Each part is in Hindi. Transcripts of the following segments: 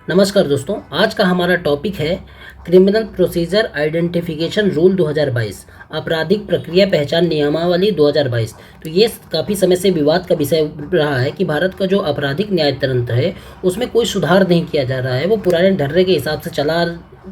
नमस्कार दोस्तों, आज का हमारा टॉपिक है क्रिमिनल प्रोसीजर आइडेंटिफिकेशन रूल 2022, आपराधिक प्रक्रिया पहचान नियमावली 2022। तो ये काफ़ी समय से विवाद का विषय रहा है कि भारत का जो आपराधिक न्याय तंत्र है उसमें कोई सुधार नहीं किया जा रहा है, वो पुराने ढर्रे के हिसाब से चला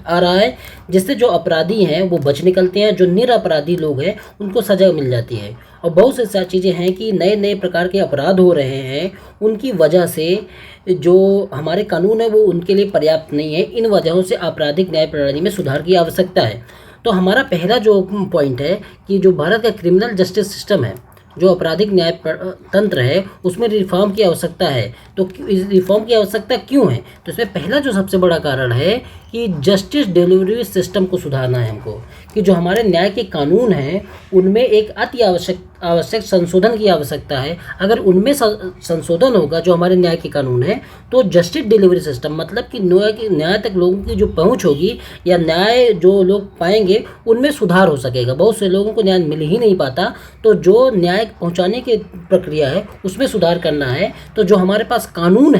आ रहा है, जिससे जो अपराधी हैं वो बच निकलते हैं, जो निरपराधी लोग हैं उनको सज़ा मिल जाती है। और बहुत से सारी चीज़ें हैं कि नए नए प्रकार के अपराध हो रहे हैं, उनकी वजह से जो हमारे कानून है वो उनके लिए पर्याप्त नहीं है। इन वजहों से आपराधिक न्याय प्रणाली में सुधार की आवश्यकता है। तो हमारा पहला जो पॉइंट है कि जो भारत का क्रिमिनल जस्टिस सिस्टम है, जो आपराधिक न्याय तंत्र है, उसमें रिफॉर्म की आवश्यकता है। तो इस रिफॉर्म की आवश्यकता क्यों है? तो इसमें पहला जो सबसे बड़ा कारण है कि जस्टिस डिलीवरी सिस्टम को सुधारना है हमको, कि जो हमारे न्याय के कानून हैं उनमें एक अति आवश्यक संशोधन की आवश्यकता है। अगर उनमें संशोधन होगा, जो हमारे न्याय के कानून है, तो जस्टिस डिलीवरी सिस्टम मतलब कि न्याय तक लोगों की जो पहुंच होगी या न्याय जो लोग पाएंगे उनमें सुधार हो सकेगा। बहुत से लोगों को न्याय मिल ही नहीं पाता, तो जो न्याय पहुंचाने की प्रक्रिया है उसमें सुधार करना है। तो जो हमारे पास कानून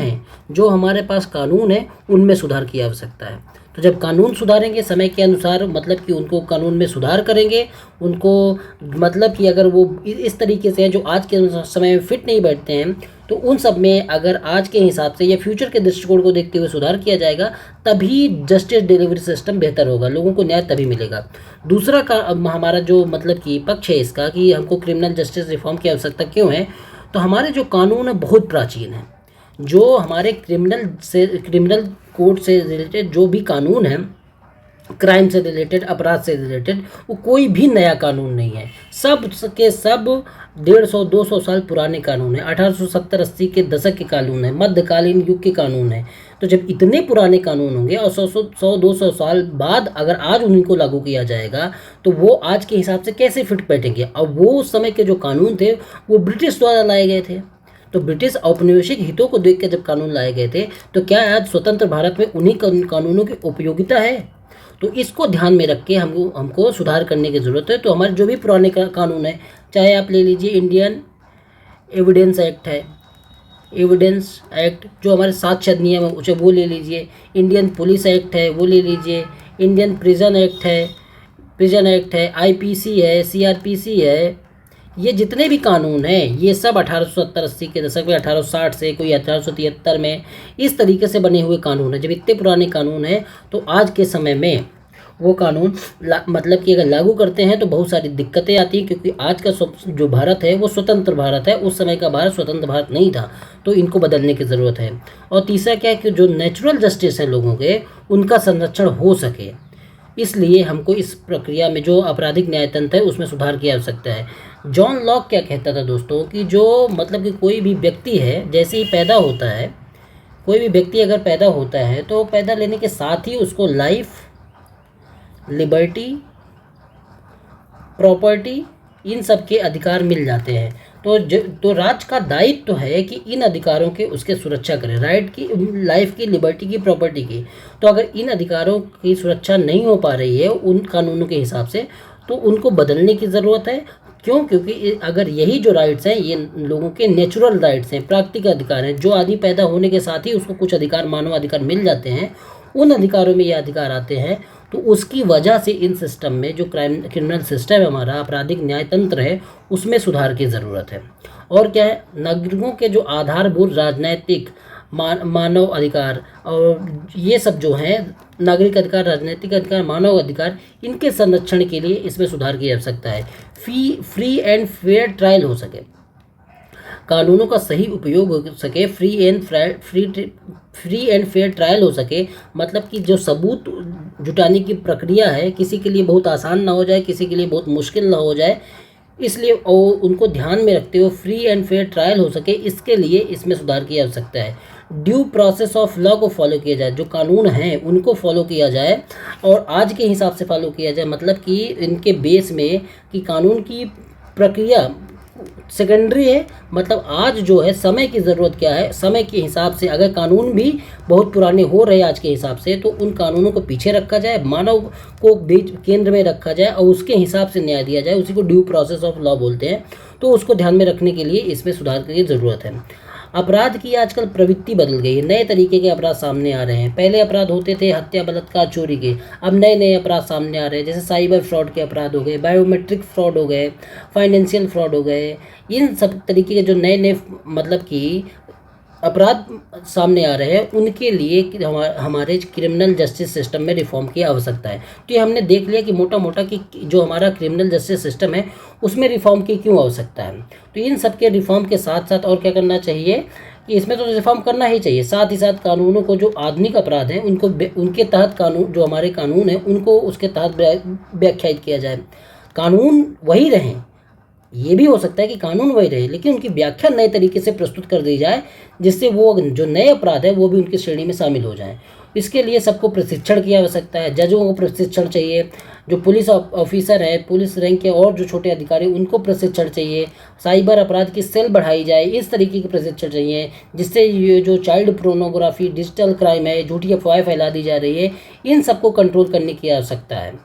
है उनमें सुधार की आवश्यकता है। तो जब कानून सुधारेंगे समय के अनुसार, मतलब कि उनको कानून में सुधार करेंगे, उनको मतलब कि अगर वो इस तरीके से हैं जो आज के समय में फिट नहीं बैठते हैं, तो उन सब में अगर आज के हिसाब से या फ्यूचर के दृष्टिकोण को देखते हुए सुधार किया जाएगा, तभी जस्टिस डिलीवरी सिस्टम बेहतर होगा, लोगों को न्याय तभी मिलेगा। दूसरा का हमारा जो मतलब कि पक्ष है इसका, कि हमको क्रिमिनल जस्टिस रिफॉर्म की आवश्यकता क्यों है, तो हमारे जो कानून है बहुत प्राचीन है। जो हमारे क्रिमिनल कोड से रिलेटेड जो भी कानून है, क्राइम से रिलेटेड, अपराध से रिलेटेड, वो कोई भी नया कानून नहीं है। सब के सब 150-200 साल पुराने कानून है। 1870-80 के दशक के कानून है, मध्यकालीन युग के कानून है। तो जब इतने पुराने कानून होंगे और 100-200 साल बाद अगर आज उन्हीं को लागू किया जाएगा, तो वो आज के हिसाब से कैसे फिट बैठेंगे? अब वो उस समय के जो कानून थे वो ब्रिटिश द्वारा लाए गए थे, तो ब्रिटिश औपनिवेशिक हितों को देख के जब कानून लाए गए थे, तो क्या आज स्वतंत्र भारत में उन्हीं कानूनों की उपयोगिता है? तो इसको ध्यान में रख के हमको सुधार करने की ज़रूरत है। तो हमारे जो भी पुराने कानून है, चाहे आप ले लीजिए इंडियन एविडेंस एक्ट है, एविडेंस एक्ट, जो हमारे साक्ष्य अधिनियम है उसे वो ले लीजिए, इंडियन पुलिस एक्ट है वो ले लीजिए, इंडियन प्रिजन एक्ट है, आईपीसी है, सीआरपीसी है, ये जितने भी कानून हैं ये सब 1870-80 के दशक में, 1860 से, कोई 1873 में, इस तरीके से बने हुए कानून हैं। जब इतने पुराने कानून हैं तो आज के समय में वो कानून मतलब कि अगर लागू करते हैं तो बहुत सारी दिक्कतें आती हैं, क्योंकि आज का जो भारत है वो स्वतंत्र भारत है, उस समय का भारत स्वतंत्र भारत नहीं था। तो इनको बदलने की ज़रूरत है। और तीसरा क्या है कि जो नेचुरल जस्टिस है लोगों के, उनका संरक्षण हो सके, इसलिए हमको इस प्रक्रिया में जो आपराधिक न्यायतंत्र है उसमें सुधार की आवश्यकता है। जॉन लॉक क्या कहता था दोस्तों, कि जो मतलब कि कोई भी व्यक्ति है जैसे ही पैदा होता है, कोई भी व्यक्ति अगर पैदा होता है तो पैदा लेने के साथ ही उसको लाइफ, लिबर्टी, प्रॉपर्टी, इन सब के अधिकार मिल जाते हैं। तो राज्य का दायित्व तो है कि इन अधिकारों के उसके सुरक्षा करें, राइट की, लाइफ की, लिबर्टी की, प्रॉपर्टी की। तो अगर इन अधिकारों की सुरक्षा नहीं हो पा रही है उन कानूनों के हिसाब से, तो उनको बदलने की ज़रूरत है। क्यों? क्योंकि अगर यही जो राइट्स हैं ये लोगों के नेचुरल राइट्स हैं, प्राकृतिक अधिकार हैं, जो आदमी पैदा होने के साथ ही उसको कुछ अधिकार, मानव अधिकार मिल जाते हैं, उन अधिकारों में ये अधिकार आते हैं, तो उसकी वजह से इन सिस्टम में जो क्रिमिनल सिस्टम है हमारा, आपराधिक न्याय तंत्र है, उसमें सुधार की ज़रूरत है। और क्या है, नागरिकों के जो आधारभूत राजनैतिक, मानव अधिकार और ये सब जो हैं, नागरिक अधिकार, राजनीतिक अधिकार, मानव अधिकार, इनके संरक्षण के लिए इसमें सुधार की आवश्यकता है। फ्री एंड फेयर ट्रायल हो सके, कानूनों का सही उपयोग हो सके, फ्री एंड फेयर ट्रायल हो सके, मतलब कि जो सबूत जुटाने की प्रक्रिया है किसी के लिए बहुत आसान ना हो जाए, किसी के लिए बहुत मुश्किल ना हो जाए, इसलिए उनको ध्यान में रखते हुए फ्री एंड फेयर ट्रायल हो सके, इसके लिए इसमें सुधार की आवश्यकता है। ड्यू प्रोसेस ऑफ लॉ को फॉलो किया जाए, जो कानून हैं उनको फॉलो किया जाए और आज के हिसाब से फॉलो किया जाए, मतलब कि इनके बेस में कि कानून की प्रक्रिया सेकेंडरी है। मतलब आज जो है समय की ज़रूरत क्या है, समय के हिसाब से अगर कानून भी बहुत पुराने हो रहे हैं आज के हिसाब से, तो उन कानूनों को पीछे रखा जाए, मानव को बीच केंद्र में रखा जाए और उसके हिसाब से न्याय दिया जाए, उसी को ड्यू प्रोसेस ऑफ लॉ बोलते हैं। तो उसको ध्यान में रखने के लिए इसमें सुधार की ज़रूरत है। अपराध की आजकल प्रवृत्ति बदल गई है, नए तरीके के अपराध सामने आ रहे हैं। पहले अपराध होते थे हत्या, बलात्कार, चोरी के, अब नए नए अपराध सामने आ रहे हैं, जैसे साइबर फ्रॉड के अपराध हो गए, बायोमेट्रिक फ्रॉड हो गए, फाइनेंशियल फ्रॉड हो गए। इन सब तरीके के जो नए नए मतलब कि अपराध सामने आ रहे हैं, उनके लिए हमारे क्रिमिनल जस्टिस सिस्टम में रिफॉर्म की आवश्यकता है। तो ये हमने देख लिया कि मोटा मोटा कि जो हमारा क्रिमिनल जस्टिस सिस्टम है उसमें रिफॉर्म की क्यों आवश्यकता है। तो इन सब के रिफॉर्म के साथ साथ और क्या करना चाहिए कि इसमें तो रिफॉर्म करना ही चाहिए, साथ ही साथ कानूनों को, जो आधुनिक अपराध हैं उनको उनके तहत कानून, जो हमारे कानून हैं उनको उसके तहत व्याख्यायित किया जाए। कानून वही रहें, ये भी हो सकता है कि कानून वही रहे लेकिन उनकी व्याख्या नए तरीके से प्रस्तुत कर दी जाए, जिससे वो जो नए अपराध है वो भी उनकी श्रेणी में शामिल हो जाएं। इसके लिए सबको प्रशिक्षण की आवश्यकता है, जजों को प्रशिक्षण चाहिए, जो पुलिस ऑफिसर है, पुलिस रैंक के और जो छोटे अधिकारी उनको प्रशिक्षण चाहिए, साइबर अपराध की सेल बढ़ाई जाए, इस तरीके के प्रशिक्षण चाहिए, जिससे ये जो चाइल्ड पोर्नोग्राफी, डिजिटल क्राइम है, झूठी अफवाहें फैला दी जा रही है, इन सबको कंट्रोल करने की आवश्यकता है।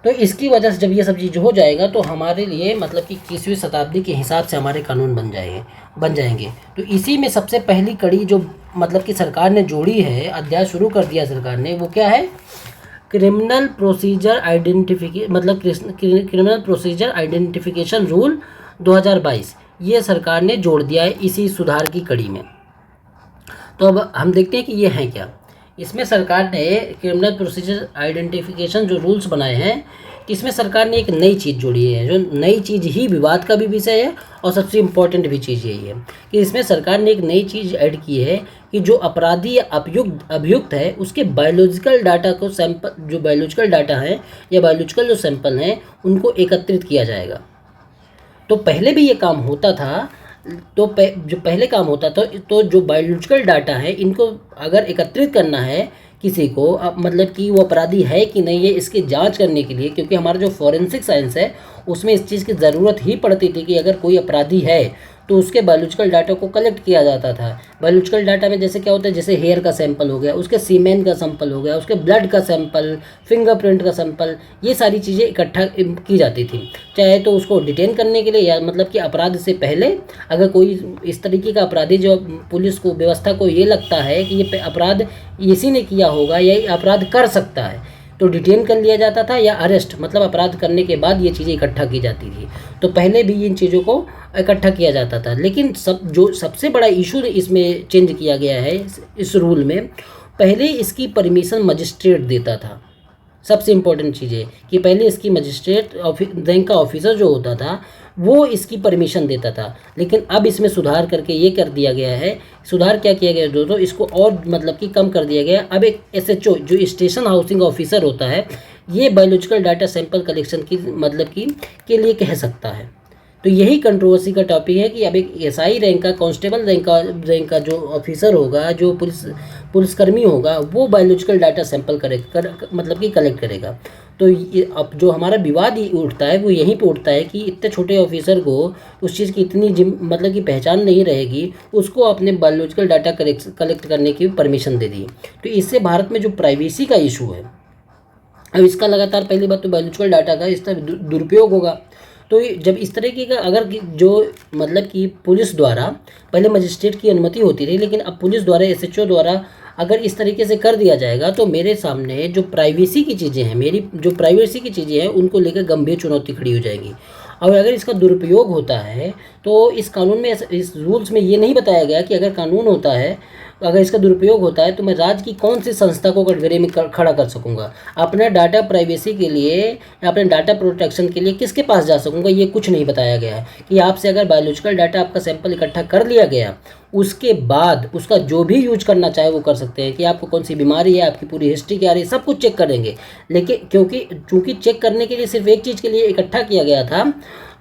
तो इसकी वजह से जब ये सब चीज़ हो जाएगा तो हमारे लिए मतलब कि 21वीं शताब्दी के हिसाब से हमारे कानून बन जाएंगे। तो इसी में सबसे पहली कड़ी जो मतलब कि सरकार ने जोड़ी है, अध्याय शुरू कर दिया सरकार ने, वो क्या है? क्रिमिनल प्रोसीजर आइडेंटिफिकेशन रूल 2022, ये सरकार ने जोड़ दिया है इसी सुधार की कड़ी में। तो अब हम देखते हैं कि ये हैं क्या। इसमें सरकार ने क्रिमिनल प्रोसीजर आइडेंटिफिकेशन जो रूल्स बनाए हैं, इसमें सरकार ने एक नई चीज़ जोड़ी है, जो नई चीज़ ही विवाद का भी विषय है और सबसे इम्पोर्टेंट भी चीज़ यही है कि इसमें सरकार ने एक नई चीज़ ऐड की है कि जो अपराधी या अभियुक्त है उसके बायोलॉजिकल डाटा को जो बायोलॉजिकल डाटा है या बायोलॉजिकल जो सैंपल हैं उनको एकत्रित किया जाएगा। तो पहले भी ये काम होता था, तो जो पहले काम होता था तो जो बायोलॉजिकल डाटा है इनको अगर एकत्रित करना है किसी को, मतलब कि वो अपराधी है कि नहीं है इसकी जांच करने के लिए, क्योंकि हमारा जो फॉरेंसिक साइंस है उसमें इस चीज़ की ज़रूरत ही पड़ती थी कि अगर कोई अपराधी है तो उसके बायोलॉजिकल डाटा को कलेक्ट किया जाता था। बायोलॉजिकल डाटा में जैसे क्या होता है, जैसे हेयर का सैंपल हो गया, उसके सीमेन का सैंपल हो गया, उसके ब्लड का सैंपल, फिंगरप्रिंट का सैंपल, ये सारी चीज़ें इकट्ठा की जाती थी, चाहे तो उसको डिटेन करने के लिए या मतलब कि अपराध से पहले अगर कोई इस तरीके का अपराधी जो पुलिस को, व्यवस्था को ये लगता है कि ये अपराध इसी ने किया होगा या ये अपराध कर सकता है, तो डिटेन कर लिया जाता था, या अरेस्ट मतलब अपराध करने के बाद ये चीज़ें इकट्ठा की जाती थी। तो पहले भी इन चीज़ों को इकट्ठा किया जाता था, लेकिन जो सबसे बड़ा इशू इसमें चेंज किया गया है इस रूल में, पहले इसकी परमिशन मजिस्ट्रेट देता था। सबसे इम्पोर्टेंट चीज़ है कि पहले इसकी मजिस्ट्रेट रैंक का ऑफिसर जो होता था वो इसकी परमिशन देता था, लेकिन अब इसमें सुधार करके ये कर दिया गया है। सुधार क्या किया गया दोस्तों, इसको और मतलब कि कम कर दिया गया। अब एक एसएचओ जो स्टेशन हाउसिंग ऑफिसर होता है, ये बायोलॉजिकल डाटा सैंपल कलेक्शन की मतलब की के लिए कह सकता है। तो यही कंट्रोवर्सी का टॉपिक है कि अब एक एसआई रैंक का, कांस्टेबल रैंक का जो ऑफिसर होगा, जो पुलिसकर्मी होगा, वो बायोलॉजिकल डाटा सैंपल मतलब कि कलेक्ट करेगा। तो ये अब जो हमारा विवाद ही उठता है वो यहीं पे उठता है कि इतने छोटे ऑफिसर को उस चीज़ की इतनी मतलब कि पहचान नहीं रहेगी, उसको अपने बायोलॉजिकल डाटा कलेक्ट करने की परमिशन दे दी। तो इससे भारत में जो प्राइवेसी का इशू है, अब इसका लगातार, पहली बात तो बायोलॉजिकल डाटा का इस तरह दुरुपयोग होगा। तो जब इस तरीके का अगर जो मतलब कि पुलिस द्वारा, पहले मजिस्ट्रेट की अनुमति होती थी लेकिन अब पुलिस द्वारा, एसएचओ द्वारा अगर इस तरीके से कर दिया जाएगा तो मेरे सामने जो प्राइवेसी की चीज़ें हैं, मेरी जो प्राइवेसी की चीज़ें हैं उनको लेकर गंभीर चुनौती खड़ी हो जाएगी। और अगर इसका दुरुपयोग होता है तो इस कानून में, इस रूल्स में ये नहीं बताया गया कि अगर कानून होता है, अगर इसका दुरुपयोग होता है तो मैं राज्य की कौन सी संस्था को कटघरे में खड़ा कर सकूंगा, अपने डाटा प्राइवेसी के लिए या अपने डाटा प्रोटेक्शन के लिए किसके पास जा सकूंगा, ये कुछ नहीं बताया गया है। कि आपसे अगर बायोलॉजिकल डाटा, आपका सैंपल इकट्ठा कर लिया गया, उसके बाद उसका जो भी यूज करना चाहे वो कर सकते हैं, कि आपको कौन सी बीमारी है, आपकी पूरी हिस्ट्री क्या रही, सब कुछ चेक करेंगे। लेकिन चूँकि चेक करने के लिए सिर्फ एक चीज़ के लिए इकट्ठा किया गया था,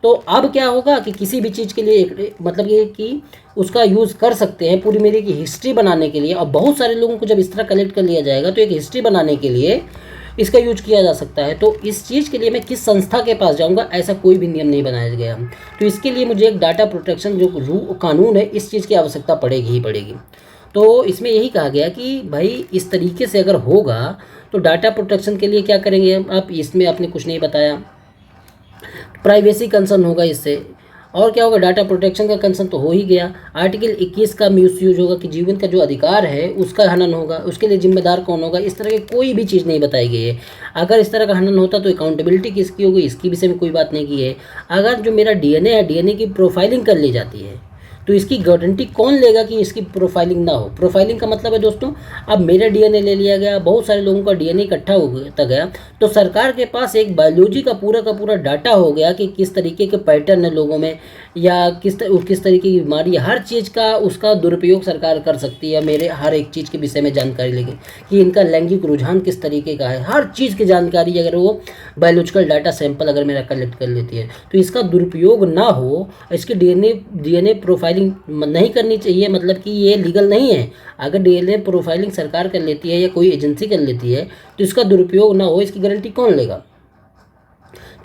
तो अब क्या होगा कि किसी भी चीज़ के लिए मतलब ये कि उसका यूज़ कर सकते हैं पूरी मेरी की हिस्ट्री बनाने के लिए। और बहुत सारे लोगों को जब इस तरह कलेक्ट कर लिया जाएगा तो एक हिस्ट्री बनाने के लिए इसका यूज किया जा सकता है। तो इस चीज़ के लिए मैं किस संस्था के पास जाऊंगा, ऐसा कोई भी नियम नहीं बनाया गया। तो इसके लिए मुझे एक डाटा प्रोटेक्शन जो कानून है, इस चीज़ की आवश्यकता पड़ेगी ही पड़ेगी। तो इसमें यही कहा गया कि भाई इस तरीके से अगर होगा तो डाटा प्रोटेक्शन के लिए क्या करेंगे आप, इसमें आपने कुछ नहीं बताया। प्राइवेसी कंसर्न होगा इससे, और क्या होगा, डाटा प्रोटेक्शन का कंसर्न तो हो ही गया। आर्टिकल 21 का मिसयूज होगा कि जीवन का जो अधिकार है उसका हनन होगा, उसके लिए जिम्मेदार कौन होगा, इस तरह की कोई भी चीज़ नहीं बताई गई है। अगर इस तरह का हनन होता तो अकाउंटेबिलिटी किसकी होगी, इसकी विषय में कोई बात नहीं की है। अगर जो मेरा डीएनए है, डीएनए की प्रोफाइलिंग कर ली जाती है तो इसकी गारंटी कौन लेगा कि इसकी प्रोफाइलिंग ना हो। प्रोफाइलिंग का मतलब है दोस्तों, अब मेरा डीएनए ले लिया गया, बहुत सारे लोगों का डीएनए इकट्ठा होता गया, तो सरकार के पास एक बायोलॉजी का पूरा डाटा हो गया कि किस तरीके के पैटर्न है लोगों में, या किस तरीके की बीमारी है। हर चीज़ का उसका दुरुपयोग सरकार कर सकती है, मेरे हर एक चीज़ के विषय में जानकारी लेके कि इनका लैंगिक रुझान किस तरीके का है, हर चीज़ की जानकारी अगर वो बायोलॉजिकल डाटा सैंपल अगर मेरा कलेक्ट कर लेती है तो इसका दुरुपयोग ना हो। इसकी डीएनए प्रोफाइलिंग नहीं करनी चाहिए, मतलब कि ये लीगल नहीं है। अगर डीएनए प्रोफाइलिंग सरकार कर लेती है या कोई एजेंसी कर लेती है तो इसका दुरुपयोग ना हो, इसकी गारंटी कौन लेगा।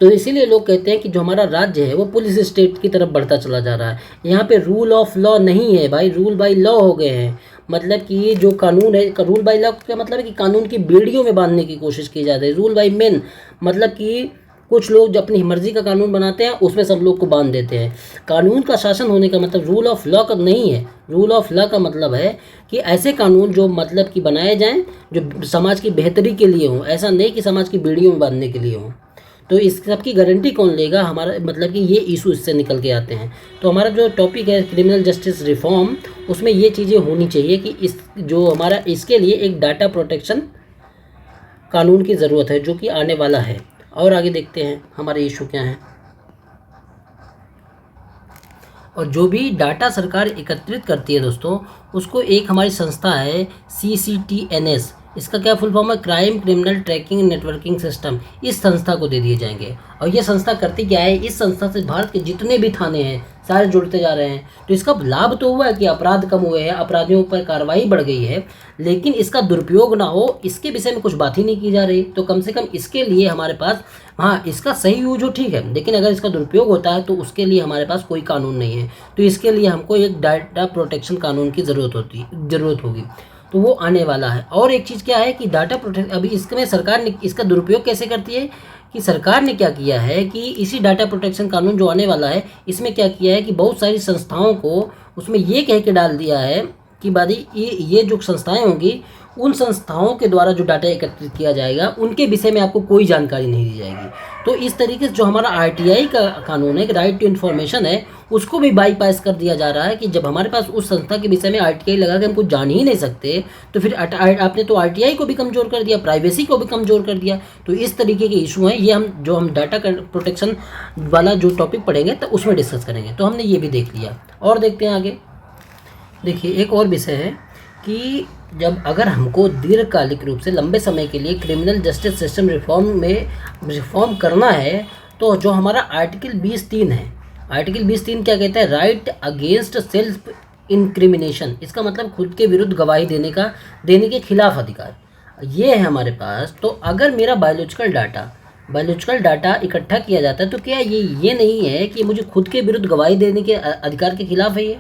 तो इसीलिए लोग कहते हैं कि जो हमारा राज्य है वो पुलिस स्टेट की तरफ बढ़ता चला जा रहा है। यहाँ पे रूल ऑफ लॉ नहीं है भाई, रूल बाय लॉ हो गए हैं। मतलब कि ये जो कानून है, रूल बाय लॉ का मतलब है कि कानून की बेड़ियों में बांधने की कोशिश की जाती है। रूल बाय मेन मतलब कि कुछ लोग जो अपनी मर्जी का कानून बनाते हैं उसमें सब लोग को बांध देते हैं। कानून का शासन होने का मतलब रूल ऑफ लॉ का नहीं है। रूल ऑफ लॉ का मतलब है कि ऐसे कानून जो मतलब कि बनाए जाएं जो समाज की बेहतरी के लिए हों, ऐसा नहीं कि समाज की बेड़ियों में बांधने के लिए हों। तो इस सब की गारंटी कौन लेगा, हमारा मतलब कि ये इशू इससे निकल के आते हैं। तो हमारा जो टॉपिक है क्रिमिनल जस्टिस रिफॉर्म, उसमें ये चीज़ें होनी चाहिए कि इस जो हमारा इसके लिए एक डाटा प्रोटेक्शन कानून की ज़रूरत है जो कि आने वाला है। और आगे देखते हैं हमारे इशू क्या हैं। और जो भी डाटा सरकार एकत्रित करती है दोस्तों, उसको एक हमारी संस्था है CCTNS, इसका क्या फुल फॉर्म है, crime criminal tracking networking system, इस संस्था को दे दिए जाएंगे। और ये संस्था करती क्या है, इस संस्था से भारत के जितने भी थाने हैं सारे जुड़ते जा रहे हैं। तो इसका लाभ तो हुआ है कि अपराध कम हुए हैं, अपराधियों पर कार्रवाई बढ़ गई है, लेकिन इसका दुरुपयोग ना हो इसके विषय में कुछ बात ही नहीं की जा रही। तो कम से कम इसके लिए हमारे पास, हाँ इसका सही यूज हो ठीक है, लेकिन अगर इसका दुरुपयोग होता है तो उसके लिए हमारे पास कोई कानून नहीं है। तो इसके लिए हमको एक डाटा प्रोटेक्शन कानून की ज़रूरत होगी। तो वो आने वाला है। और एक चीज़ क्या है कि डाटा प्रोटेक्शन, अभी इसमें सरकार ने इसका दुरुपयोग कैसे करती है कि सरकार ने क्या किया है कि इसी डाटा प्रोटेक्शन कानून जो आने वाला है इसमें क्या किया है कि बहुत सारी संस्थाओं को उसमें ये कह के डाल दिया है कि भाई ये जो संस्थाएं होंगी उन संस्थाओं के द्वारा जो डाटा एकत्रित किया जाएगा उनके विषय में आपको कोई जानकारी नहीं दी जाएगी। तो इस तरीके से जो हमारा RTI का कानून है, राइट टू इन्फॉर्मेशन है, उसको भी बाईपास कर दिया जा रहा है कि जब हमारे पास उस संस्था के विषय में RTI लगा के हम कुछ जान ही नहीं सकते तो फिर आपने तो RTI को भी कमज़ोर कर दिया, प्राइवेसी को भी कमज़ोर कर दिया। तो इस तरीके के इशू हैं, ये हम डाटा प्रोटेक्शन वाला जो टॉपिक पढ़ेंगे तो उसमें डिस्कस करेंगे। तो हमने ये भी देख लिया। और देखते हैं आगे। देखिए एक और विषय है कि जब अगर हमको दीर्घकालिक रूप से लंबे समय के लिए क्रिमिनल जस्टिस सिस्टम रिफॉर्म करना है तो जो हमारा आर्टिकल 20(3) है, आर्टिकल 20(3) क्या कहता है, राइट अगेंस्ट सेल्फ इंक्रिमिनेशन, इसका मतलब खुद के विरुद्ध गवाही देने के खिलाफ अधिकार, ये है हमारे पास। तो अगर मेरा बायोलॉजिकल डाटा इकट्ठा किया जाता है तो क्या ये नहीं है कि मुझे खुद के विरुद्ध गवाही देने के अधिकार के खिलाफ है ये।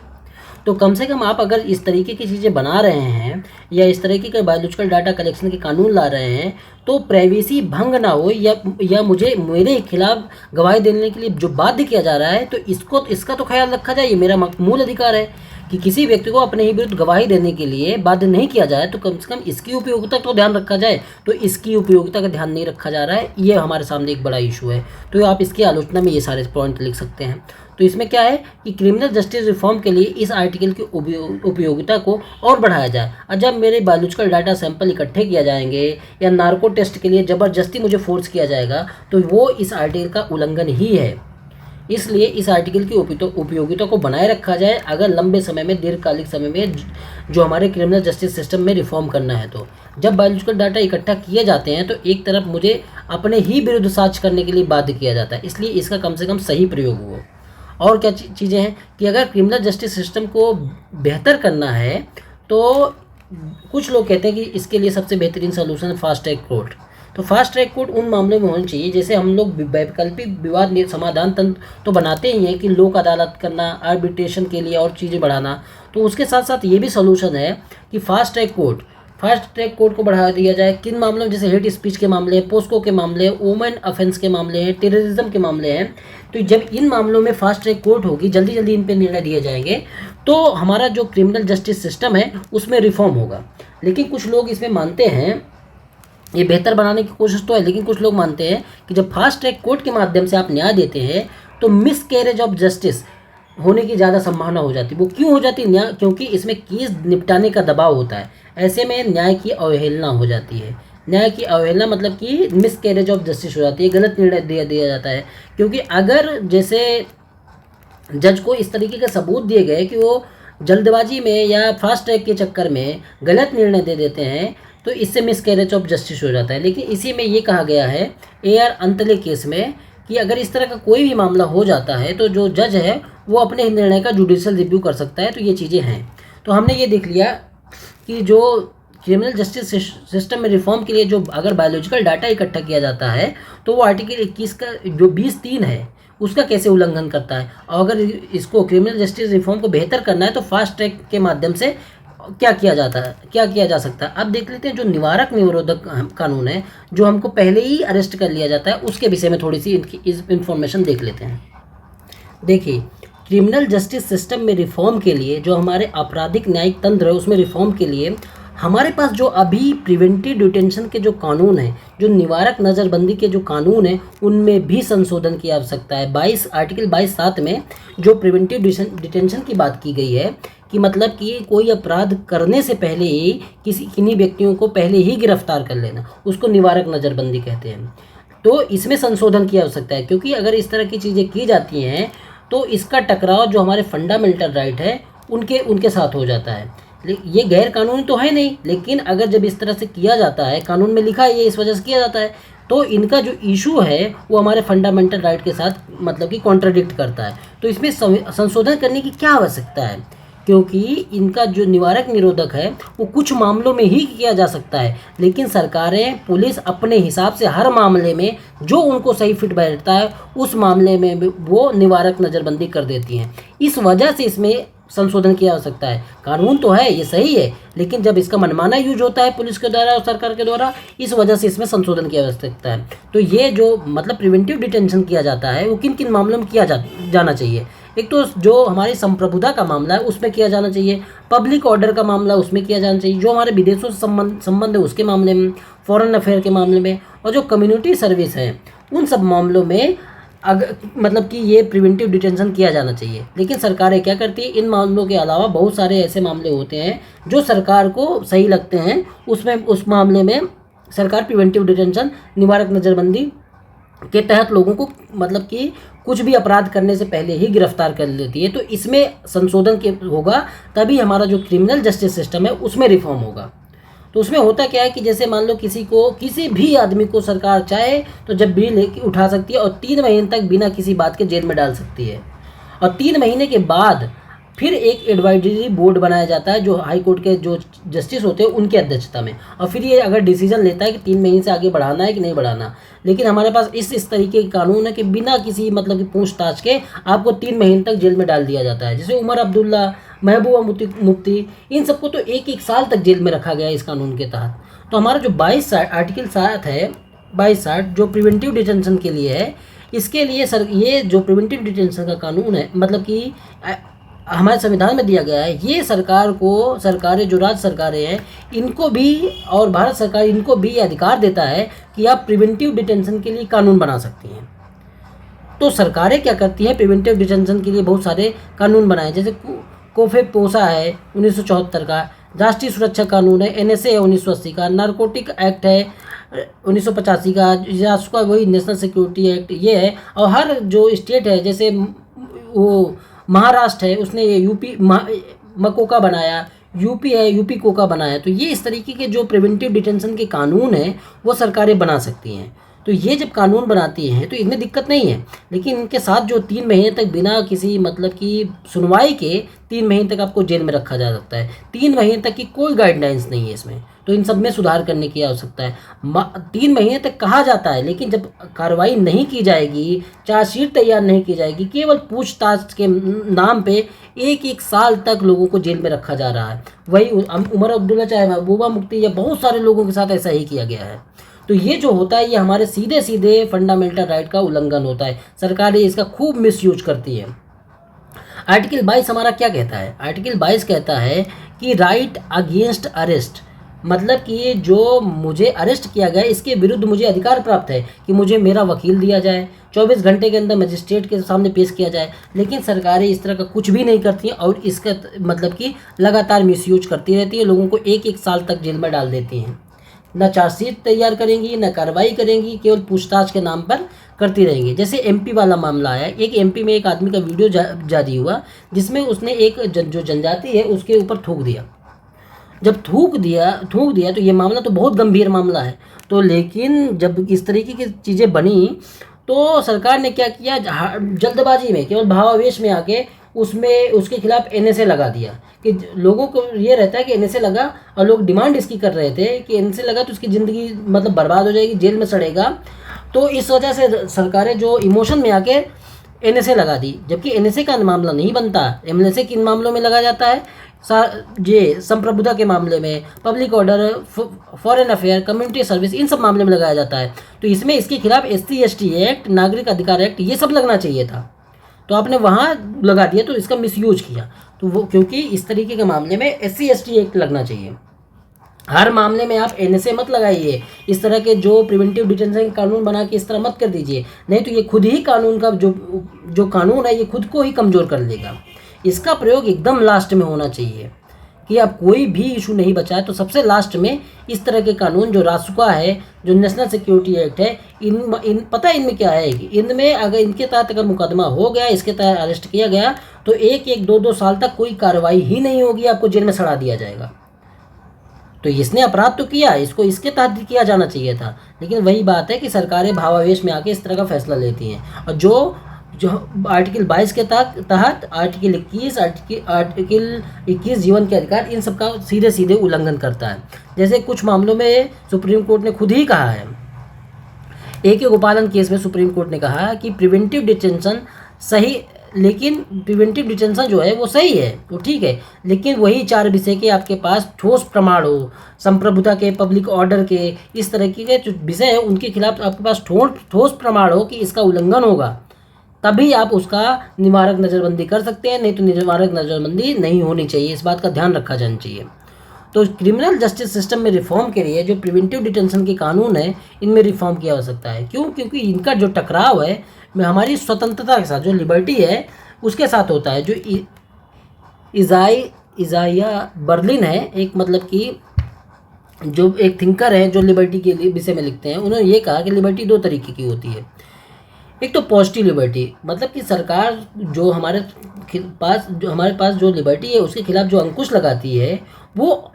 तो कम से कम आप अगर इस तरीके की चीज़ें बना रहे हैं या इस तरीके के बायोलॉजिकल डाटा कलेक्शन के कानून ला रहे हैं तो प्राइवेसी भंग ना हो या मुझे मेरे खिलाफ गवाही देने के लिए जो बाध्य किया जा रहा है तो इसका तो ख्याल रखा जाए। ये मेरा मूल अधिकार है कि किसी व्यक्ति को अपने ही विरुद्ध गवाही देने के लिए बाध्य नहीं किया जाए, तो कम से कम इसकी उपयोगिता तो ध्यान रखा जाए। तो इसकी उपयोगिता का ध्यान नहीं रखा जा रहा है, ये हमारे सामने एक बड़ा इशू है। तो आप इसकी आलोचना में ये सारे पॉइंट लिख सकते हैं। तो इसमें क्या है कि क्रिमिनल जस्टिस रिफॉर्म के लिए इस आर्टिकल की उपयोगिता को और बढ़ाया जाए। और जब मेरे बायोलॉजिकल डाटा सैंपल इकट्ठे किया जाएंगे या नार्को टेस्ट के लिए ज़बरदस्ती मुझे फोर्स किया जाएगा तो वो इस आर्टिकल का उल्लंघन ही है। इसलिए इस आर्टिकल की उपयोगिता को बनाए रखा जाए अगर लंबे समय में, दीर्घकालिक समय में जो हमारे क्रिमिनल जस्टिस सिस्टम में रिफॉर्म करना है। तो जब बायोलॉजिकल डाटा इकट्ठा किए जाते हैं तो एक तरफ मुझे अपने ही विरुद्ध साक्ष्य करने के लिए बाध्य किया जाता है, इसलिए इसका कम से कम सही प्रयोग हो। और क्या चीज़ें हैं कि अगर क्रिमिनल जस्टिस सिस्टम को बेहतर करना है तो कुछ लोग कहते हैं कि इसके लिए सबसे बेहतरीन सलूशन है फास्ट ट्रैक कोर्ट। तो फास्ट ट्रैक कोर्ट उन मामलों में होनी चाहिए जैसे हम लोग वैकल्पिक विवाद समाधान तंत्र तो बनाते ही हैं कि लोक अदालत करना, आर्बिट्रेशन के लिए और चीज़ें बढ़ाना। तो उसके साथ साथ ये भी सलूशन है कि fast track court fast track court को बढ़ा दिया जाए। किन मामलों में, जैसे हेट स्पीच के मामले हैं, पोस्को के मामले हैं, वुमेन ऑफेंस के मामले हैं, टेररिज्म के मामले हैं, तो जब इन मामलों में फास्ट ट्रैक कोर्ट होगी, जल्दी जल्दी इन पे निर्णय दिए जाएंगे, तो हमारा जो क्रिमिनल जस्टिस सिस्टम है उसमें रिफॉर्म होगा। लेकिन कुछ लोग इसमें मानते हैं, ये बेहतर बनाने की कोशिश तो है, लेकिन कुछ लोग मानते हैं कि जब फास्ट ट्रैक कोर्ट के माध्यम से आप न्याय देते हैं तो मिस कैरेज ऑफ जस्टिस होने की ज़्यादा संभावना हो जाती है। वो क्यों हो जाती है? न्याय, क्योंकि इसमें केस निपटाने का दबाव होता है, ऐसे में न्याय की अवहेलना हो जाती है। न्याय की अवहेलना मतलब कि मिस कैरेज ऑफ जस्टिस हो जाती है, गलत निर्णय दिया जाता है। क्योंकि अगर जैसे जज को इस तरीके के सबूत दिए गए कि वो जल्दबाजी में या फास्ट ट्रैक के चक्कर में गलत निर्णय दे देते हैं, तो इससे मिस कैरेज ऑफ जस्टिस हो जाता है। लेकिन इसी में ये कहा गया है AR अंतले केस में कि अगर इस तरह का कोई भी मामला हो जाता है तो जो जज है वो अपने निर्णय का जुडिशियल रिव्यू कर सकता है। तो ये चीज़ें हैं। तो हमने ये देख लिया कि जो क्रिमिनल जस्टिस सिस्टम में रिफॉर्म के लिए जो अगर बायोलॉजिकल डाटा इकट्ठा किया जाता है तो वो आर्टिकल 21 का जो 20(3) है उसका कैसे उल्लंघन करता है। और अगर इसको क्रिमिनल जस्टिस रिफॉर्म को बेहतर करना है तो फास्ट ट्रैक के माध्यम से क्या किया जाता है, क्या किया जा सकता है। अब देख लेते हैं जो निवारक निरोधक कानून है, जो हमको पहले ही अरेस्ट कर लिया जाता है, उसके विषय में थोड़ी सी इनकी इन्फॉर्मेशन देख लेते हैं। देखिए, क्रिमिनल जस्टिस सिस्टम में रिफॉर्म के लिए जो हमारे आपराधिक न्यायिक तंत्र है उसमें रिफॉर्म के लिए हमारे पास जो अभी प्रिवेंटिव डिटेंशन के जो कानून है, जो निवारक नज़रबंदी के जो कानून है, उनमें भी संशोधन की आवश्यकता है। आर्टिकल 22(7) में जो प्रिवेंटिव डिटेंशन की बात की गई है कि मतलब कि कोई अपराध करने से पहले ही किन्हीं व्यक्तियों को पहले ही गिरफ्तार कर लेना, उसको निवारक नज़रबंदी कहते हैं। तो इसमें संशोधन की आवश्यकता है, क्योंकि अगर इस तरह की चीज़ें की जाती हैं तो इसका टकराव जो हमारे फंडामेंटल राइट है उनके साथ हो जाता है। ये गैर कानूनी तो है नहीं, लेकिन अगर जब इस तरह से किया जाता है, कानून में लिखा है ये इस वजह से किया जाता है, तो इनका जो इशू है वो हमारे फंडामेंटल राइट के साथ मतलब कि कॉन्ट्राडिक्ट करता है। तो इसमें संशोधन करने की क्या आवश्यकता है? क्योंकि इनका जो निवारक निरोधक है वो कुछ मामलों में ही किया जा सकता है, लेकिन सरकारें, पुलिस अपने हिसाब से हर मामले में जो उनको सही फिट बैठता है उस मामले में वो निवारक नज़रबंदी कर देती हैं। इस वजह से इसमें संशोधन की आवश्यकता है। कानून तो है, ये सही है, लेकिन जब इसका मनमाना यूज होता है पुलिस के द्वारा और सरकार के द्वारा, इस वजह से इसमें संशोधन की आवश्यकता है। तो ये जो मतलब प्रिवेंटिव डिटेंशन किया जाता है वो किन किन मामलों में किया जाना चाहिए? एक तो जो हमारी संप्रभुता का मामला है उसमें किया जाना चाहिए, पब्लिक ऑर्डर का मामला उसमें किया जाना चाहिए, जो हमारे विदेशों से संबंध है उसके मामले में, फॉरेन अफेयर के मामले में, और जो कम्युनिटी सर्विस है उन सब मामलों में मतलब कि ये प्रिवेंटिव डिटेंशन किया जाना चाहिए। लेकिन सरकारें क्या करती है, इन मामलों के अलावा बहुत सारे ऐसे मामले होते हैं जो सरकार को सही लगते हैं, उस मामले में सरकार प्रिवेंटिव डिटेंशन, निवारक नज़रबंदी के तहत लोगों को मतलब कि कुछ भी अपराध करने से पहले ही गिरफ्तार कर लेती है। तो इसमें संशोधन के होगा, तभी हमारा जो क्रिमिनल जस्टिस सिस्टम है उसमें रिफॉर्म होगा। तो उसमें होता क्या है कि जैसे मान लो किसी भी आदमी को सरकार चाहे तो जब भी लेके उठा सकती है और 3 महीने तक बिना किसी बात के जेल में डाल सकती है। और 3 महीने के बाद फिर एक एडवाइजरी बोर्ड बनाया जाता है जो हाई कोर्ट के जो जस्टिस होते हैं उनकी अध्यक्षता में, और फिर ये अगर डिसीजन लेता है कि 3 महीने से आगे बढ़ाना है कि नहीं बढ़ाना। लेकिन हमारे पास इस तरीके के कानून है कि बिना किसी मतलब कि पूछताछ के आपको 3 महीने तक जेल में डाल दिया जाता है। जैसे उमर अब्दुल्ला, महबूबा मुफ्ती, इन सबको तो 1-1 साल तक जेल में रखा गया है इस कानून के तहत। तो हमारा जो आर्टिकल 7 है 22(7) जो प्रिवेंटिव डिटेंशन के लिए है, इसके लिए ये जो प्रिवेंटिव डिटेंशन का कानून है मतलब कि हमारे संविधान में दिया गया है, ये सरकारें जो राज्य सरकारें हैं इनको भी और भारत सरकार इनको भी अधिकार देता है कि आप प्रिवेंटिव डिटेंशन के लिए कानून बना सकती हैं। तो सरकारें क्या करती हैं, प्रिवेंटिव डिटेंशन के लिए बहुत सारे कानून बनाए, जैसे कोफे पोसा है 1974 का, राष्ट्रीय सुरक्षा कानून है, NSA है 1980 का, नारकोटिक एक्ट है 1985 का, जासूका वही नेशनल सिक्योरिटी एक्ट ये है। और हर जो स्टेट है, जैसे वो महाराष्ट्र है उसने ये यूपी मकोका बनाया, यूपी है यूपी कोका बनाया। तो ये इस तरीके के जो प्रिवेंटिव डिटेंशन के कानून हैं वो सरकारें बना सकती हैं। तो ये जब कानून बनाती हैं तो इनमें दिक्कत नहीं है, लेकिन इनके साथ जो 3 महीने तक बिना किसी मतलब की सुनवाई के 3 महीने तक आपको जेल में रखा जा सकता है। 3 महीने तक की कोई गाइडलाइंस नहीं है इसमें। तो इन सब में सुधार करने की आवश्यकता है। 3 महीने तक कहा जाता है, लेकिन जब कार्रवाई नहीं की जाएगी, चार्जशीट तैयार नहीं की जाएगी, केवल पूछताछ के नाम पे 1-1 साल तक लोगों को जेल में रखा जा रहा है। वही उमर अब्दुल्ला, चाहे महबूबा मुफ्ती, या बहुत सारे लोगों के साथ ऐसा ही किया गया है। तो ये जो होता है, ये हमारे सीधे सीधे फंडामेंटल राइट का उल्लंघन होता है। सरकार इसका खूब मिसयूज करती है। आर्टिकल 22 हमारा क्या कहता है? आर्टिकल 22 कहता है कि राइट अगेंस्ट अरेस्ट, मतलब कि जो मुझे अरेस्ट किया गया इसके विरुद्ध मुझे अधिकार प्राप्त है कि मुझे मेरा वकील दिया जाए, 24 घंटे के अंदर मजिस्ट्रेट के सामने पेश किया जाए। लेकिन सरकारें इस तरह का कुछ भी नहीं करती हैं और इसका मतलब कि लगातार मिसयूज करती रहती है, लोगों को 1-1 साल तक जेल में डाल देती हैं। न चार्जशीट तैयार करेंगी, न कार्रवाई करेंगी, केवल पूछताछ के नाम पर करती रहेंगी। जैसे एमपी वाला मामला आया, एक एमपी में एक आदमी का वीडियो जारी हुआ जिसमें उसने एक जो जनजाति है उसके ऊपर थूक दिया। जब थूक दिया तो ये मामला तो बहुत गंभीर मामला है। तो लेकिन जब इस तरीके की चीज़ें बनी तो सरकार ने क्या किया, जल्दबाजी में, केवल भावावेश में आके उसमें उसके खिलाफ एनएसए लगा दिया। कि लोगों को ये रहता है कि एनएसए लगा, और लोग डिमांड इसकी कर रहे थे कि एनएसए लगा तो उसकी ज़िंदगी मतलब बर्बाद हो जाएगी, जेल में सड़ेगा। तो इस वजह से सरकारें जो इमोशन में आके एनएसए लगा दी, जबकि एनएसए का मामला नहीं बनता। एनएसए किन मामलों में लगा जाता है? ये संप्रभुता के मामले में, public order, foreign affair, community service, इन सब मामले में लगाया जाता है। तो इसमें इसके खिलाफ SC/ST एक्ट, नागरिक अधिकार एक्ट, ये सब लगना चाहिए था, तो आपने वहाँ लगा दिया, तो इसका मिसयूज किया। तो वो क्योंकि इस तरीके के मामले में SC/ST एक्ट लगना चाहिए। हर मामले में आप एनएसए मत लगाइए, इस तरह के जो प्रिवेंटिव डिटेंशन कानून बना के इस तरह मत कर दीजिए, नहीं तो ये खुद ही कानून का जो कानून है ये खुद को ही कमज़ोर कर लेगा। इसका प्रयोग एकदम लास्ट में होना चाहिए कि अब कोई भी इशू नहीं बचा है तो सबसे लास्ट में इस तरह के कानून, जो रासुका है, जो नेशनल सिक्योरिटी एक्ट है, पता है इनमें क्या है कि इनमें अगर इनके तहत अगर मुकदमा हो गया, इसके तहत अरेस्ट किया गया, तो 1-2 साल तक कोई कार्रवाई ही नहीं होगी, आपको जेल में सड़ा दिया जाएगा। तो इसने अपराध तो किया, इसको इसके तहत किया जाना चाहिए था। लेकिन वही बात है कि सरकारें भावावेश में आके इस तरह का फैसला लेती हैं, और जो आर्टिकल 22 के तहत आर्टिकल 21 जीवन के अधिकार, इन सब का सीधे सीधे उल्लंघन करता है। जैसे कुछ मामलों में सुप्रीम कोर्ट ने खुद ही कहा है, AK गोपालन केस में सुप्रीम कोर्ट ने कहा कि प्रिवेंटिव डिटेंशन सही, लेकिन प्रिवेंटिव डिटेंशन जो है वो सही है, वो ठीक है, लेकिन वही 4 विषय के आपके पास ठोस प्रमाण हो, संप्रभुता के, पब्लिक ऑर्डर के, इस तरह के जो विषय है उनके खिलाफ आपके पास ठोस प्रमाण हो कि इसका उल्लंघन होगा, तभी आप उसका निवारक नज़रबंदी कर सकते हैं, नहीं तो निवारक नज़रबंदी नहीं होनी चाहिए। इस बात का ध्यान रखा जाना चाहिए। तो क्रिमिनल जस्टिस सिस्टम में रिफॉर्म के लिए जो प्रिवेंटिव डिटेंशन के कानून है, इनमें रिफॉर्म की आवश्यकता है। क्यों? क्योंकि इनका जो टकराव है हमारी स्वतंत्रता के साथ, जो लिबर्टी है उसके साथ होता है। जो इज़ाइया बर्लिन है, एक मतलब कि जो एक थिंकर है जो लिबर्टी के विषय में लिखते हैं, उन्होंने ये कहा कि लिबर्टी 2 तरीके की होती है। एक तो पॉजिटिव लिबर्टी, मतलब कि सरकार जो हमारे पास जो लिबर्टी है उसके खिलाफ जो अंकुश लगाती है, वो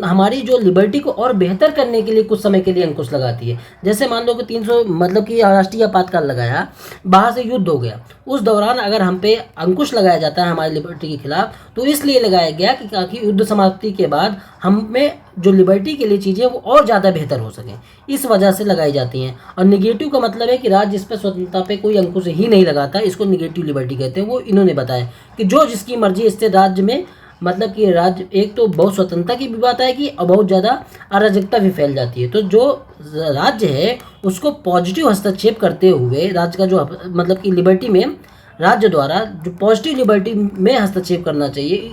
हमारी जो लिबर्टी को और बेहतर करने के लिए कुछ समय के लिए अंकुश लगाती है। जैसे मान लो कि 300 मतलब कि राष्ट्रीय आपातकाल लगाया, बाहर से युद्ध हो गया, उस दौरान अगर हम पे अंकुश लगाया जाता है हमारी लिबर्टी के खिलाफ, तो इसलिए लगाया गया कि ताकि युद्ध समाप्ति के बाद हमें जो लिबर्टी के लिए चीज़ें वो और ज़्यादा बेहतर हो सकें, इस वजह से लगाई जाती हैं। और निगेटिव का मतलब है कि राज्य इस पर स्वतंत्रता पे कोई अंकुश ही नहीं लगाता, इसको निगेटिव लिबर्टी कहते हैं। वो इन्होंने बताया कि जो जिसकी मर्जी, इससे राज्य में मतलब कि राज्य एक तो बहुत स्वतंत्रता की भी बात आएगी और बहुत ज़्यादा अराजकता भी फैल जाती है। तो जो राज्य है उसको पॉजिटिव हस्तक्षेप करते हुए राज्य का जो मतलब कि लिबर्टी में राज्य द्वारा जो पॉजिटिव लिबर्टी में हस्तक्षेप करना चाहिए।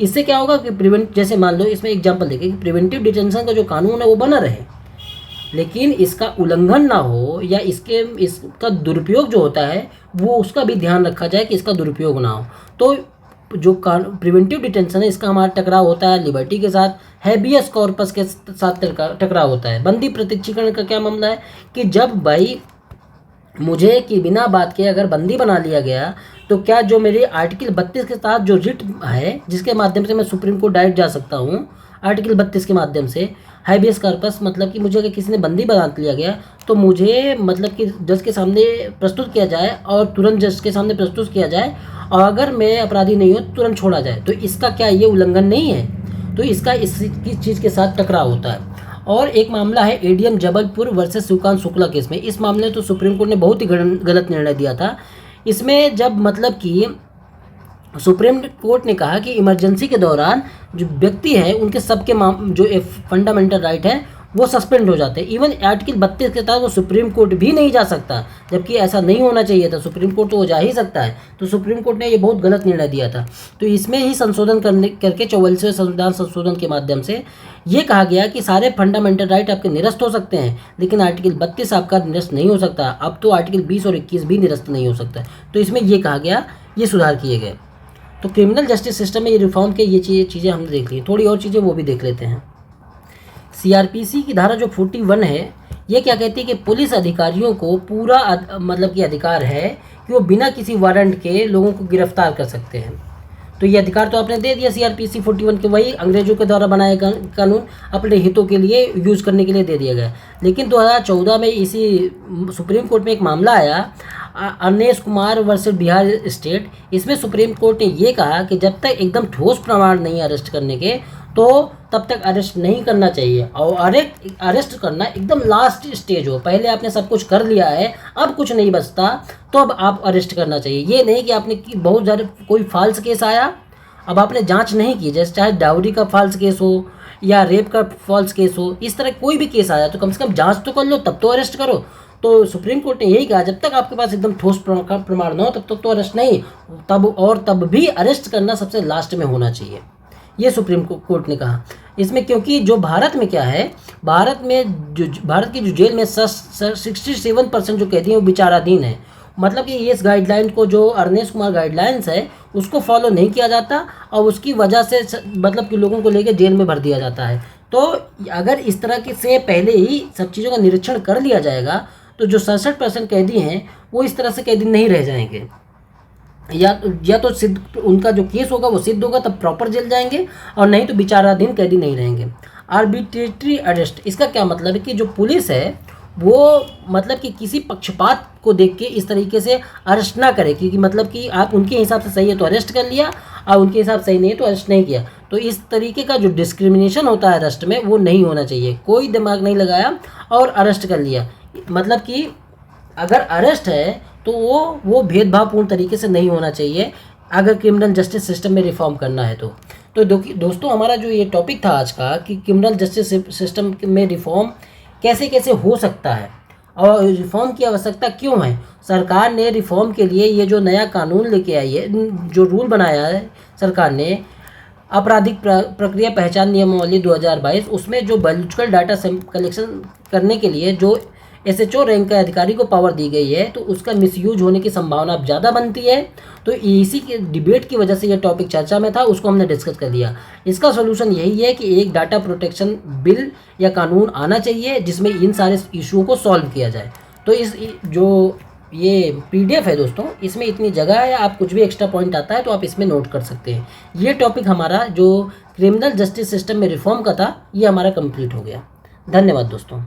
इससे क्या होगा कि जैसे मान लो इसमें एग्जांपल देखें कि प्रिवेंटिव डिटेंशन का जो कानून है वो बना रहे, लेकिन इसका उल्लंघन ना हो, या इसका दुरुपयोग जो होता है वो उसका भी ध्यान रखा जाए कि इसका दुरुपयोग ना हो। तो जो प्रिवेंटिव डिटेंशन है इसका हमारा टकराव होता है लिबर्टी के साथ, हैबियस कॉर्पस के साथ टकराव होता है। बंदी प्रत्यक्षीकरण का क्या मामला है कि जब भाई मुझे कि बिना बात के अगर बंदी बना लिया गया, तो क्या जो मेरे आर्टिकल 32 के तहत जो रिट है जिसके माध्यम से मैं सुप्रीम कोर्ट डायरेक्ट जा सकता हूँ, आर्टिकल 32 के माध्यम से हैबियस कॉर्पस, मतलब कि मुझे अगर किसी ने बंदी बना लिया गया तो मुझे मतलब कि जज के सामने प्रस्तुत किया जाए और तुरंत जज के सामने प्रस्तुत किया जाए, और अगर मैं अपराधी नहीं हूँ तुरंत छोड़ा जाए। तो इसका क्या ये उल्लंघन नहीं है? तो इसका इस चीज़ के साथ टकराव होता है। और एक मामला है ADM Jabalpur versus Shivkant Shukla case में। इस मामले में तो सुप्रीम कोर्ट ने बहुत ही गलत निर्णय दिया था। इसमें जब मतलब कि सुप्रीम कोर्ट ने कहा कि इमरजेंसी के दौरान जो व्यक्ति है उनके सबके जो फंडामेंटल राइट है वो सस्पेंड हो जाते हैं। इवन आर्टिकल 32 के तहत वो सुप्रीम कोर्ट भी नहीं जा सकता, जबकि ऐसा नहीं होना चाहिए था। सुप्रीम कोर्ट तो वो जा ही सकता है। तो सुप्रीम कोर्ट ने ये बहुत गलत निर्णय दिया था। तो इसमें ही संशोधन करके 44वें संविधान संशोधन के माध्यम से ये कहा गया कि सारे फंडामेंटल राइट आपके निरस्त हो सकते हैं, लेकिन आर्टिकल 32 आपका निरस्त नहीं हो सकता। अब तो आर्टिकल 20 और 21 भी निरस्त नहीं हो सकता। तो इसमें ये कहा गया, ये सुधार किए गए। तो क्रिमिनल जस्टिस सिस्टम में ये रिफॉर्म के ये चीज़ें हमने देख ली। थोड़ी और चीज़ें वो भी देख लेते हैं। सीआरपीसी की धारा जो 41 है, ये क्या कहती है कि पुलिस अधिकारियों को पूरा मतलब कि अधिकार है कि वो बिना किसी वारंट के लोगों को गिरफ्तार कर सकते हैं। तो ये अधिकार तो आपने दे दिया सीआरपीसी 41 के, वही अंग्रेजों के द्वारा बनाए कानून अपने हितों के लिए यूज़ करने के लिए दे दिया गया। लेकिन 2014 में इसी सुप्रीम कोर्ट में एक मामला आया, अनिश कुमार वर्सेस बिहार स्टेट। इसमें सुप्रीम कोर्ट ने ये कहा कि जब तक एकदम ठोस प्रमाण नहीं अरेस्ट करने के, तो तब तक अरेस्ट नहीं करना चाहिए। और अरेस्ट करना एकदम लास्ट स्टेज हो, पहले आपने सब कुछ कर लिया है, अब कुछ नहीं बचता, तो अब आप अरेस्ट करना चाहिए। ये नहीं कि आपने बहुत ज़्यादा कोई फॉल्स केस आया, अब आपने जांच नहीं की, जैसे चाहे डाउरी का फॉल्स केस हो या रेप का फॉल्स केस हो, इस तरह कोई भी केस आया तो कम से कम जांच तो कर लो, तब तो अरेस्ट करो। तो सुप्रीम कोर्ट ने यही कहा, जब तक आपके पास एकदम ठोस प्रमाण न हो तब तक तो अरेस्ट नहीं, तब भी अरेस्ट करना सबसे लास्ट में होना चाहिए, ये सुप्रीम कोर्ट ने कहा। इसमें क्योंकि जो भारत में क्या है, भारत की जो जेल में 67% जो कैदी हैं वो विचाराधीन है। मतलब कि इस गाइडलाइन को, जो अनिश कुमार गाइडलाइंस है, उसको फॉलो नहीं किया जाता और उसकी वजह से मतलब कि लोगों को लेकर जेल में भर दिया जाता है। तो अगर इस तरह के से पहले ही सब चीज़ों का निरीक्षण कर लिया जाएगा तो जो 67% कैदी हैं वो इस तरह से कैदी नहीं रह जाएंगे। या तो सिद्ध उनका जो केस होगा वो सिद्ध होगा, तब प्रॉपर जेल जाएंगे, और नहीं तो विचाराधीन कैदी नहीं रहेंगे। आर्बिट्रेटरी अरेस्ट, इसका क्या मतलब है कि जो पुलिस है वो मतलब कि किसी पक्षपात को देख के इस तरीके से अरेस्ट ना करे, क्योंकि मतलब कि आप उनके हिसाब से सही है तो अरेस्ट कर लिया और उनके हिसाब से सही नहीं है तो अरेस्ट नहीं किया। तो इस तरीके का जो डिस्क्रिमिनेशन होता है अरेस्ट में, वो नहीं होना चाहिए। कोई दिमाग नहीं लगाया और अरेस्ट कर लिया, मतलब कि अगर अरेस्ट है तो वो भेदभावपूर्ण तरीके से नहीं होना चाहिए, अगर क्रिमिनल जस्टिस सिस्टम में रिफॉर्म करना है तो दोस्तों हमारा जो ये टॉपिक था आज का कि क्रिमिनल जस्टिस सिस्टम में रिफॉर्म कैसे कैसे हो सकता है और रिफॉर्म की आवश्यकता क्यों है। सरकार ने रिफॉर्म के लिए ये जो नया कानून लेके आई है, जो रूल बनाया है सरकार ने, आपराधिक प्रक्रिया पहचान नियमावली 2022, उसमें जो बायोलॉजिकल डाटा कलेक्शन करने के लिए जो एसएचओ रैंक के अधिकारी को पावर दी गई है, तो उसका मिसयूज होने की संभावना अब ज़्यादा बनती है। तो इसी के डिबेट की वजह से यह टॉपिक चर्चा में था, उसको हमने डिस्कस कर लिया। इसका सोल्यूशन यही है कि एक डाटा प्रोटेक्शन बिल या कानून आना चाहिए जिसमें इन सारे इशुओं को सॉल्व किया जाए। तो ये पीडीएफ है दोस्तों, इसमें इतनी जगह है, आप कुछ भी एक्स्ट्रा पॉइंट आता है तो आप इसमें नोट कर सकते हैं। ये टॉपिक हमारा जो क्रिमिनल जस्टिस सिस्टम में रिफॉर्म का था, ये हमारा कंप्लीट हो गया। धन्यवाद दोस्तों।